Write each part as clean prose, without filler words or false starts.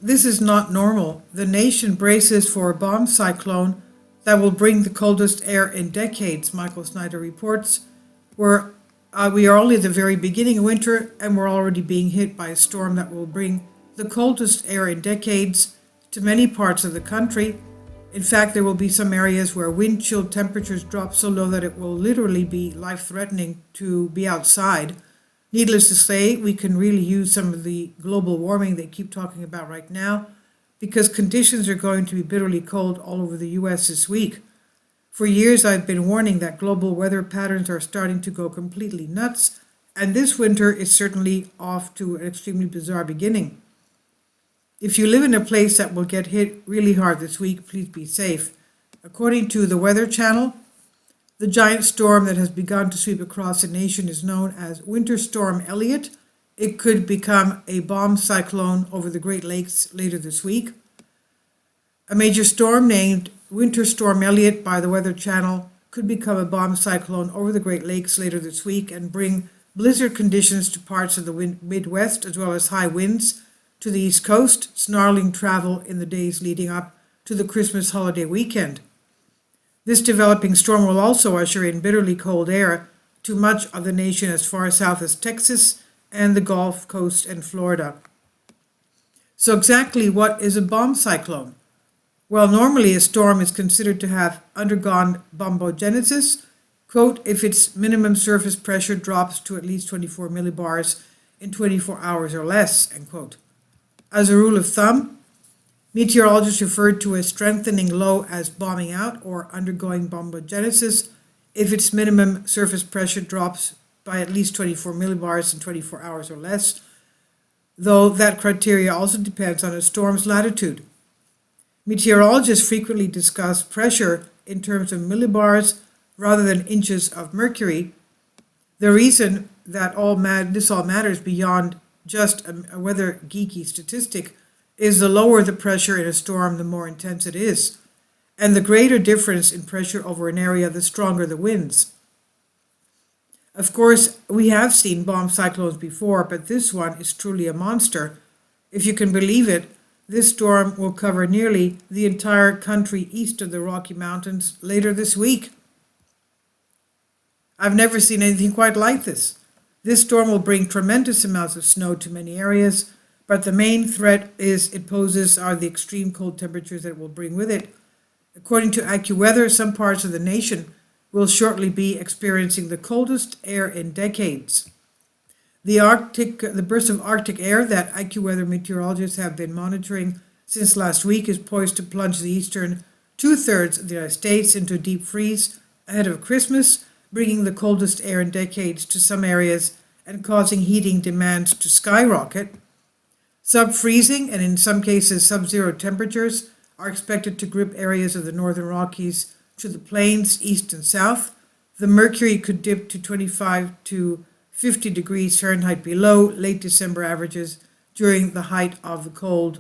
This is not normal. The nation braces for a bomb cyclone that will bring the coldest air in decades, Michael Snyder reports. We are only at the very beginning of winter, and we're already being hit by a storm that will bring the coldest air in decades to many parts of the country. In fact, there will be some areas where wind chill temperatures drop so low that it will literally be life-threatening to be outside. Needless to say, we can really use some of the global warming they keep talking about right now, because conditions are going to be bitterly cold all over the US this week. For years, I've been warning that global weather patterns are starting to go completely nuts, and this winter is certainly off to an extremely bizarre beginning. If you live in a place that will get hit really hard this week, please be safe. According to the Weather Channel, the giant storm that has begun to sweep across the nation is known as Winter Storm Elliott. It could become a bomb cyclone over the Great Lakes later this week. A major storm named Winter Storm Elliott by the Weather Channel could become a bomb cyclone over the Great Lakes later this week and bring blizzard conditions to parts of the Midwest, as well as high winds to the East Coast, snarling travel in the days leading up to the Christmas holiday weekend. This developing storm will also usher in bitterly cold air to much of the nation as far south as Texas and the Gulf Coast and Florida. So exactly what is a bomb cyclone? Well, normally a storm is considered to have undergone bombogenesis, quote, if its minimum surface pressure drops to at least 24 millibars in 24 hours or less, end quote. As a rule of thumb, meteorologists refer to a strengthening low as bombing out or undergoing bombogenesis if its minimum surface pressure drops by at least 24 millibars in 24 hours or less, though that criteria also depends on a storm's latitude. Meteorologists frequently discuss pressure in terms of millibars rather than inches of mercury. The reason that this all matters beyond just a weather geeky statistic is the lower the pressure in a storm, the more intense it is. And the greater difference in pressure over an area, the stronger the winds. Of course, we have seen bomb cyclones before, but this one is truly a monster. If you can believe it, this storm will cover nearly the entire country east of the Rocky Mountains later this week. I've never seen anything quite like this. This storm will bring tremendous amounts of snow to many areas, but the main threat it poses are the extreme cold temperatures that it will bring with it. According to AccuWeather, some parts of the nation will shortly be experiencing the coldest air in decades. The burst of Arctic air that AccuWeather meteorologists have been monitoring since last week is poised to plunge the eastern two-thirds of the United States into a deep freeze ahead of Christmas, bringing the coldest air in decades to some areas and causing heating demands to skyrocket. Sub-freezing and in some cases sub-zero temperatures are expected to grip areas of the northern Rockies to the plains east and south. The mercury could dip to 25 to 50 degrees Fahrenheit below late December averages during the height of the cold.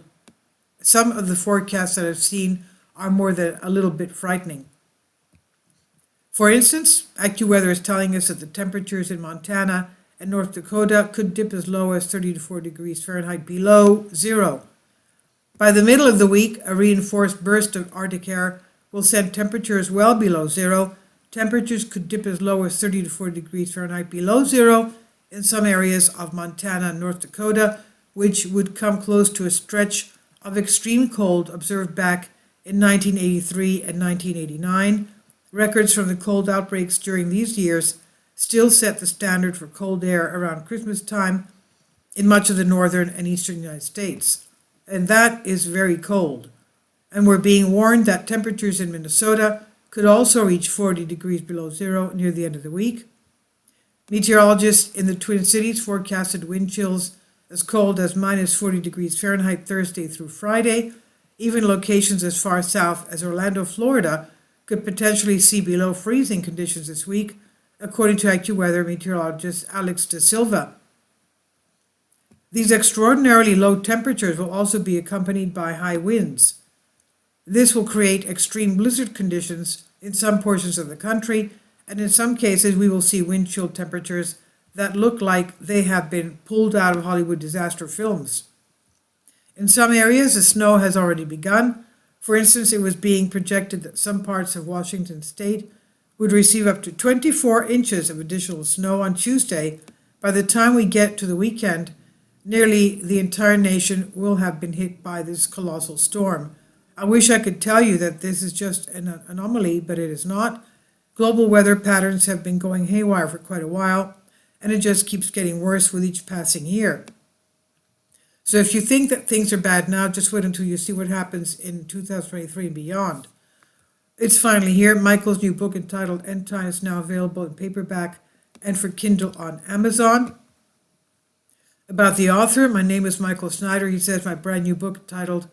Some of the forecasts that I've seen are more than a little bit frightening. For instance, AccuWeather is telling us that the temperatures in Montana and North Dakota could dip as low as 30 to 40 degrees Fahrenheit below zero. By the middle of the week, a reinforced burst of Arctic air will send temperatures well below zero. Temperatures could dip as low as 30 to 40 degrees Fahrenheit below zero in some areas of Montana and North Dakota, which would come close to a stretch of extreme cold observed back in 1983 and 1989. Records from the cold outbreaks during these years still set the standard for cold air around Christmas time in much of the northern and eastern United States. And that is very cold. And we're being warned that temperatures in Minnesota could also reach 40 degrees below zero near the end of the week. Meteorologists in the Twin Cities forecasted wind chills as cold as minus 40 degrees Fahrenheit Thursday through Friday. Even locations as far south as Orlando, Florida, could potentially see below freezing conditions this week, according to AccuWeather meteorologist Alex De Silva. These extraordinarily low temperatures will also be accompanied by high winds. This will create extreme blizzard conditions in some portions of the country, and in some cases we will see wind chill temperatures that look like they have been pulled out of Hollywood disaster films. In some areas, the snow has already begun. For instance, it was being projected that some parts of Washington state would receive up to 24 inches of additional snow on Tuesday. By the time we get to the weekend, nearly the entire nation will have been hit by this colossal storm. I wish I could tell you that this is just an anomaly, but it is not. Global weather patterns have been going haywire for quite a while, and it just keeps getting worse with each passing year. So if you think that things are bad now, just wait until you see what happens in 2023 and beyond. It's finally here. Michael's new book entitled End Times is now available in paperback and for Kindle on Amazon. About the author, my name is Michael Snyder. He says my brand new book titled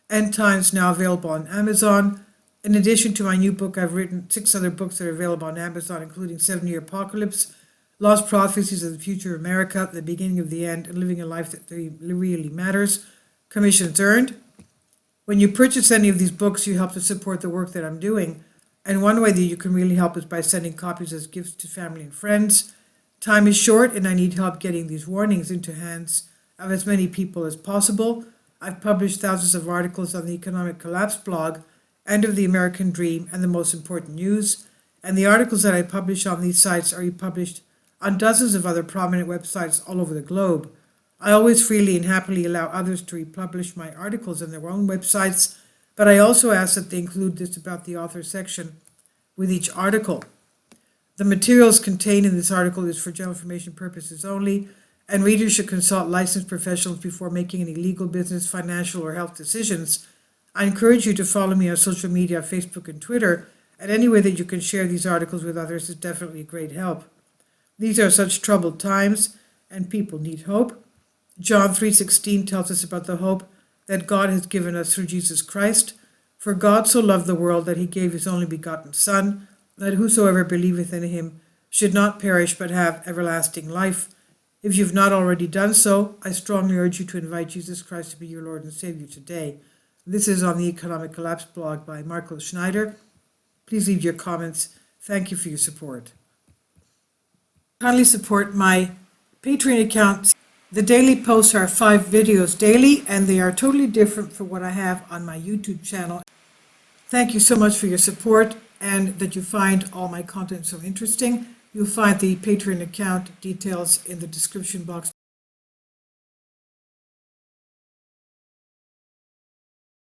End Times now available on Amazon. In addition to my new book, I've written 6 other books that are available on Amazon, including 7-Year Apocalypse, Lost Prophecies of the Future of America, The Beginning of the End, and Living a Life That Really Matters. Commissions earned. When you purchase any of these books, you help to support the work that I'm doing. And one way that you can really help is by sending copies as gifts to family and friends. Time is short, and I need help getting these warnings into hands of as many people as possible. I've published thousands of articles on the Economic Collapse blog, End of the American Dream, and the Most Important News. And the articles that I publish on these sites are republished on dozens of other prominent websites all over the globe. I always freely and happily allow others to republish my articles on their own websites, but I also ask that they include this about the author section with each article. The materials contained in this article is for general information purposes only, and readers should consult licensed professionals before making any legal, business, financial, or health decisions. I encourage you to follow me on social media, Facebook and Twitter, and any way that you can share these articles with others is definitely a great help. These are such troubled times, and people need hope. John 3:16 tells us about the hope that God has given us through Jesus Christ. For God so loved the world that he gave his only begotten Son, that whosoever believeth in him should not perish but have everlasting life. If you've not already done so, I strongly urge you to invite Jesus Christ to be your Lord and Savior today. This is on the Economic Collapse blog by Michael Schneider. Please leave your comments. Thank you for your support. Kindly support my Patreon account. The daily posts are 5 videos daily, and they are totally different from what I have on my YouTube channel. Thank you so much for your support and that you find all my content so interesting. You'll find the Patreon account details in the description box